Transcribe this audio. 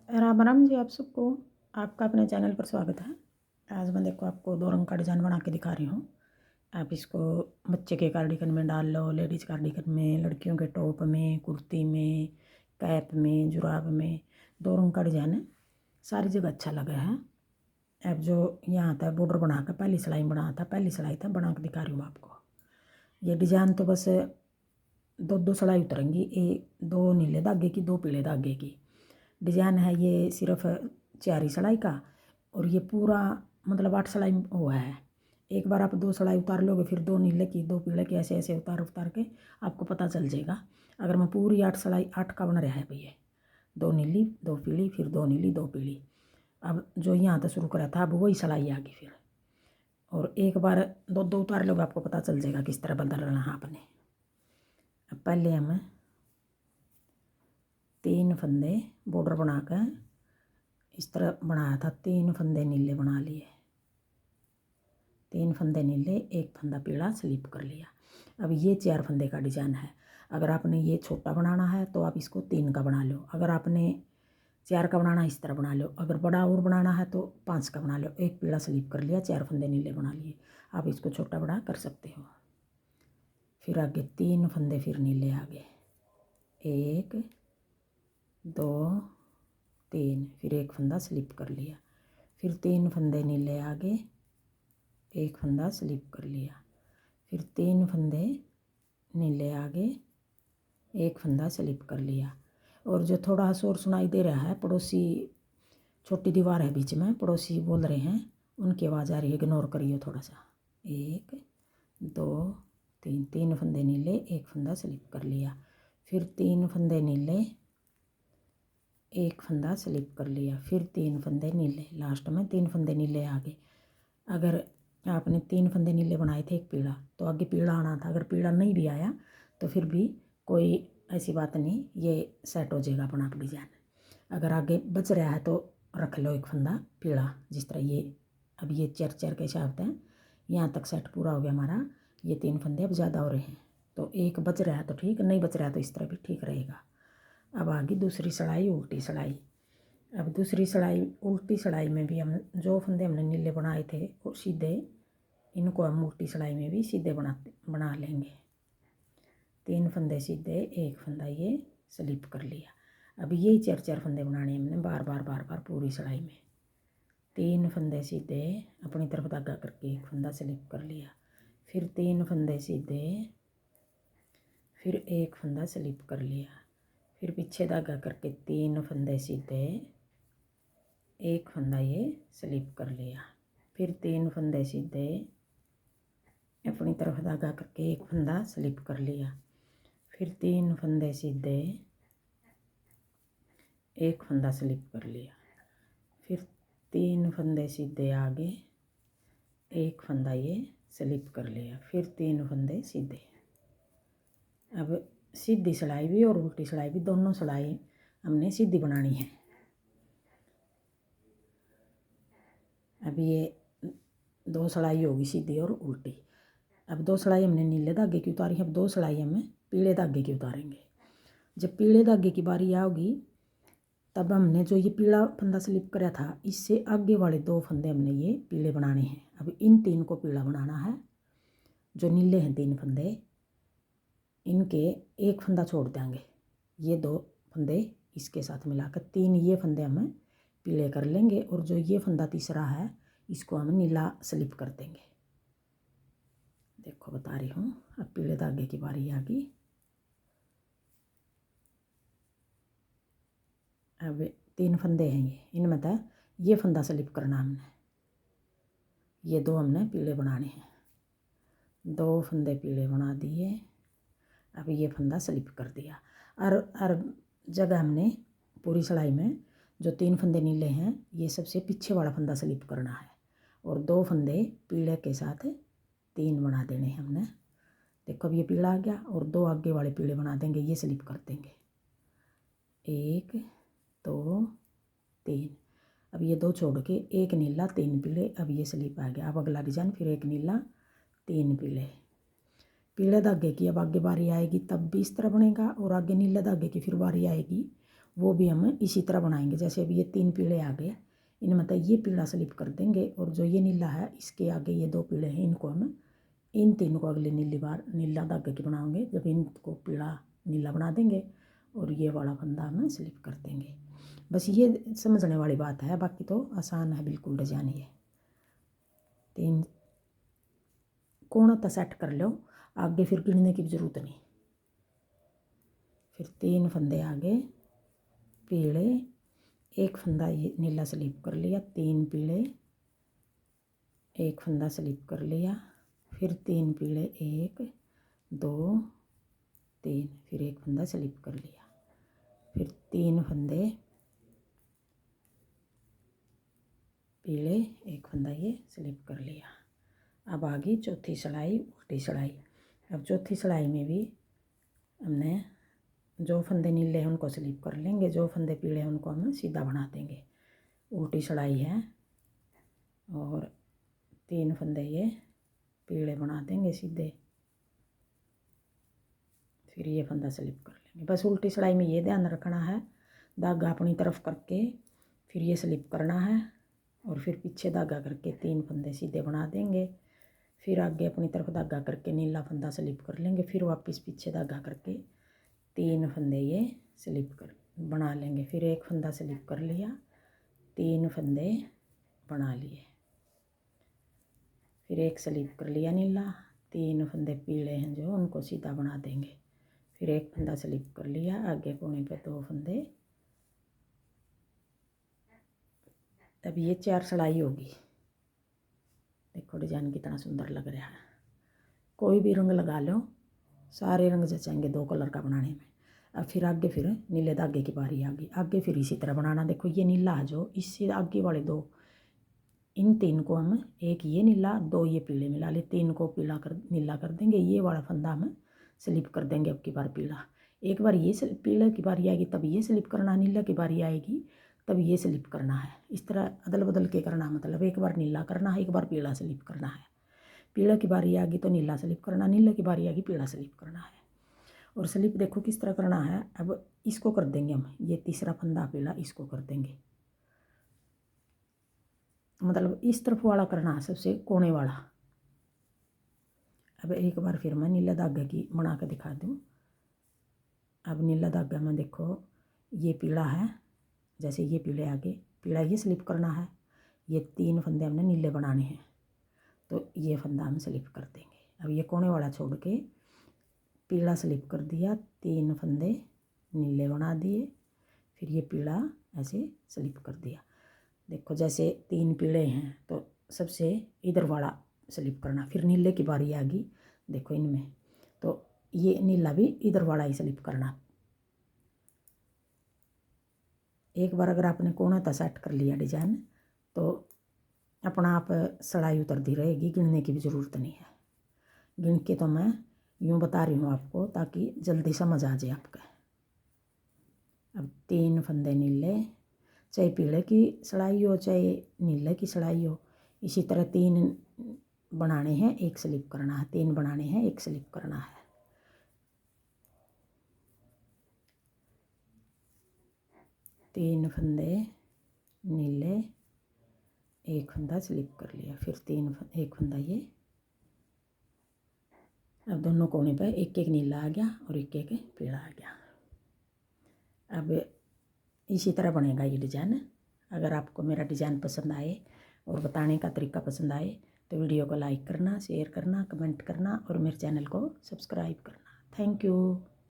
राम राम जी आप सबको। आपका अपने चैनल पर स्वागत है। आज मैं देखो आपको दो रंग का डिज़ाइन बना के दिखा रही हूँ। आप इसको बच्चे के कार्डिगन में डाल लो, लेडीज़ कार्डिगन में, लड़कियों के टॉप में, कुर्ती में, कैप में, जुराब में। दो रंग का डिज़ाइन है, सारी जगह अच्छा लगा है। अब जो यहाँ आता है बॉर्डर बना कर पहली सिलाई बना था, पहली सिलाई था बना के दिखा रही हूँ आपको। ये डिज़ाइन तो बस दो दो सिलाई उतरेंगी, दो नीले धागे की, दो पीले धागे की डिज़ाइन है। ये सिर्फ 4 सिलाई का, और ये पूरा मतलब 8 सिलाई हुआ है। एक बार आप 2 सिलाई उतार लोगे, फिर 2 नीले की, 2 पीले की, ऐसे ऐसे उतार उतार के आपको पता चल जाएगा। अगर मैं पूरी 8 सिलाई 8 का बन रहा है भैया, 2 नीली 2 पीली, फिर 2 नीली 2 पीली। अब जो यहाँ तक शुरू करा था अब वही सिलाई आ गई फिर, और एक बार दो दो उतार लोगे आपको पता चल जाएगा किस तरह बदलना है आपने। अब पहले हम 3 फंदे बॉर्डर बनाकर इस तरह बनाया था, 3 फंदे नीले बना लिए, 3 फंदे नीले, एक फंदा पीला स्लिप कर लिया। अब ये 4 फंदे का डिज़ाइन है। अगर आपने ये छोटा बनाना है तो आप इसको 3 का बना लो, अगर आपने 4 का बनाना है इस तरह बना लो, अगर बड़ा और बनाना है तो 5 का बना लो। एक पीला स्लिप कर लिया, 4 फंदे नीले बना लिए। आप इसको छोटा बड़ा कर सकते हो। फिर आगे 3 फंदे फिर नीले आगे, 1 2 3, फिर एक फंदा स्लिप कर लिया, फिर 3 फंदे नीले आगे, एक फंदा स्लिप कर लिया, फिर 3 फंदे नीले आगे, एक फंदा स्लिप कर लिया। और जो थोड़ा शोर सुनाई दे रहा है, पड़ोसी छोटी दीवार है बीच में, पड़ोसी बोल रहे हैं, उनकी आवाज़ आ रही है, इग्नोर करिए थोड़ा सा। 1 2 3, 3 फंदे नीले, एक फंदा स्लिप कर लिया, फिर 3 फंदे नीले, एक फंदा स्लिप कर लिया, फिर 3 फंदे नीले, लास्ट में 3 फंदे नीले आगे। अगर आपने 3 फंदे नीले बनाए थे एक पीला, तो आगे पीला आना था। अगर पीला नहीं भी आया तो फिर भी कोई ऐसी बात नहीं, ये सेट हो जाएगा अपना आप डिज़ाइन। अगर आगे बच रहा है तो रख लो एक फंदा पीला, जिस तरह ये अब ये 4 के हिसाब से यहाँ तक सेट पूरा हो गया हमारा। ये 3 फंदे अब ज़्यादा हो रहे हैं, तो एक बच रहा है तो ठीक, नहीं बच रहा है तो इस तरह भी ठीक रहेगा। अब आगे दूसरी सिलाई उल्टी सिलाई। अब दूसरी सिलाई उल्टी सिलाई में भी हम जो फंदे हमने नीले बनाए थे वो सीधे, इनको हम उल्टी सिलाई में भी सीधे बना लेंगे। 3 फंदे सीधे, एक फंदा ये स्लिप कर लिया। अब यही 4 फंदे बनाने हमने बार बार बार बार पूरी सिलाई में। 3 फंदे सीधे अपनी तरफ धागा करके एक फंदा स्लिप कर लिया, फिर 3 फंदे सीधे, फिर एक फंदा स्लिप कर लिया, फिर पीछे धागा करके 3 फंदे सीधे, एक फंदा ये स्लिप कर लिया, फिर 3 फंदे सीधे, अपनी तरफ धागा करके एक फंदा स्लिप कर लिया, फिर 3 फंदे सीधे, एक फंदा स्लिप कर लिया, फिर 3 फंदे सीधे आगे, एक फंदा ये स्लिप कर लिया, फिर 3 फंदे सीधे। अब सीधी सिलाई भी और उल्टी सिलाई भी, दोनों सिलाई हमने सीधी बनानी है। अब ये 2 सिलाई होगी सीधी और उल्टी। अब 2 सिलाई हमने नीले धागे की उतारी है, अब 2 सिलाई हमें पीले धागे की उतारेंगे। जब पीले धागे की बारी आओगी तब हमने जो ये पीला फंदा स्लिप करा था, इससे आगे वाले 2 फंदे हमने ये पीले बनाने हैं। अब इन 3 को पीला बनाना है। जो नीले हैं 3 फंदे, इनके एक फंदा छोड़ देंगे, ये 2 फंदे इसके साथ मिलाकर 3 ये फंदे हम पीले कर लेंगे, और जो ये फंदा तीसरा है इसको हम नीला स्लिप कर देंगे। देखो बता रही हूँ। अब पीले धागे की बारी आ गई। अब 3 फंदे हैं ये, इनमें था ये फंदा स्लिप करना हमने, ये 2 हमने पीले बनाने हैं। 2 फंदे पीले बना दिए। अब ये फंदा स्लिप कर दिया। और हर जगह हमने पूरी सिलाई में जो 3 फंदे नीले हैं ये सबसे पीछे वाला फंदा स्लिप करना है, और 2 फंदे पीले के साथ 3 बना देने हैं हमने। देखो अब ये पीला आ गया, और 2 आगे वाले पीले बना देंगे, ये स्लिप कर देंगे। 1 2 3। अब ये 2 छोड़ के एक नीला 3 पीले, अब ये स्लिप आ गया। अब अगला डिजाइन फिर एक नीला 3 पीले, पीले धागे की अब आगे बारी आएगी तब भी इस तरह बनेगा, और आगे नीले धागे की फिर बारी आएगी वो भी हम इसी तरह बनाएंगे। जैसे अभी ये 3 पीले आ गए, इनमें तो ये पीला स्लिप कर देंगे, और जो ये नीला है इसके आगे ये 2 पीले हैं, इनको हम इन 3 को अगले नीली बार नीला धागे की बनाएंगे। जब इनको पीला नीला बना देंगे और ये वाला फंदा हम स्लिप कर देंगे। बस ये समझने वाली बात है, बाकी तो आसान है बिल्कुल डिजाइन। ये 3 कोण तो सेट कर लो, आगे फिर गिनने की ज़रूरत नहीं। फिर 3 फंदे आगे पीले, एक फंदा ये नीला स्लिप कर लिया, 3 पीले, एक फंदा स्लिप कर लिया, फिर 3 पीले, 1 2 3, फिर एक फंदा स्लिप कर लिया, फिर 3 फंदे पीले, एक फंदा ये स्लिप कर लिया। अब आ गई चौथी सिलाई, उल्टी सिलाई। अब चौथी सिलाई में भी हमने जो फंदे नीले हैं उनको स्लिप कर लेंगे, जो फंदे पीले हैं उनको हम सीधा बना देंगे। उल्टी सिलाई है और 3 फंदे ये पीले बना देंगे सीधे, फिर ये फंदा स्लिप कर लेंगे। बस उल्टी सिलाई में ये ध्यान रखना है, धागा अपनी तरफ करके फिर ये स्लिप करना है, और फिर पीछे धागा करके 3 फंदे सीधे बना देंगे, फिर आगे अपनी तरफ धागा करके नीला फंदा स्लिप कर लेंगे, फिर वापस पीछे धागा करके 3 फंदे ये स्लिप कर बना लेंगे, फिर एक फंदा स्लिप कर लिया, 3 फंदे बना लिए, फिर एक स्लिप कर लिया नीला, 3 फंदे पीले हैं जो उनको सीधा बना देंगे, फिर एक फंदा स्लिप कर लिया, आगे कोने पे 2 फंदे। तब ये 4 सिलाई होगी। देखो डिजाइन कितना सुंदर लग रहा है। कोई भी रंग लगा लो, सारे रंग जचेंगे 2 कलर का बनाने में। अब फिर आगे फिर नीले धागे की बारी आ गई, आगे फिर इसी तरह बनाना। देखो ये नीला है जो, इससे आगे वाले 2, इन 3 को हम, एक ये नीला 2 ये पीले मिला ले, 3 को पीला कर नीला कर देंगे, ये वाला फंदा हम स्लिप कर देंगे। अब की बार पीला, एक बार ये पीले की बारी आएगी तब ये स्लिप करना, नीला की बारी आएगी तब ये स्लिप करना है। इस तरह अदल बदल के करना, मतलब एक बार नीला करना है, एक बार पीला स्लिप करना है। पीला की बारी आ गई तो नीला स्लिप करना, नीला की बारी आ गई पीला स्लिप करना है। और स्लिप देखो किस तरह करना है। अब इसको कर देंगे हम, ये तीसरा फंदा पीला इसको कर देंगे, मतलब इस तरफ वाला करना है सबसे कोने वाला। अब एक बार फिर मैं नीला धागा की बना के दिखा दूँ। अब नीला धागा में देखो ये पीला है, जैसे ये पीले आगे पीला ये स्लिप करना है, ये 3 फंदे हमने नीले बनाने हैं तो ये फंदा हम स्लिप कर देंगे। अब ये कोने वाला छोड़ के पीला स्लिप कर दिया, 3 फंदे नीले बना दिए, फिर ये पीला ऐसे स्लिप कर दिया। देखो जैसे 3 पीले हैं तो सबसे इधर वाला स्लिप करना, फिर नीले की बारी आ गई देखो इनमें, तो ये नीला भी इधर वाला ही स्लिप करना। एक बार अगर आपने कोना तो सेट कर लिया डिजाइन तो अपना आप सिलाई उतरती रहेगी, गिनने की भी ज़रूरत नहीं है। गिन के तो मैं यूँ बता रही हूँ आपको ताकि जल्दी समझ आ जाए आपका। अब 3 फंदे नीले, चाहे पीले की सिलाई हो चाहे नीले की सिलाई हो, इसी तरह 3 बनाने हैं, एक स्लिप करना है, 3 बनाने हैं, एक स्लिप करना है। तीन फंदे नीले, एक फंदा स्लिप कर लिया, फिर एक फंदा ये। अब दोनों कोने पर एक एक नीला आ गया और एक एक पीला आ गया। अब इसी तरह बनेगा ये डिज़ाइन। अगर आपको मेरा डिज़ाइन पसंद आए और बताने का तरीका पसंद आए तो वीडियो को लाइक करना, शेयर करना, कमेंट करना और मेरे चैनल को सब्सक्राइब करना। Thank you.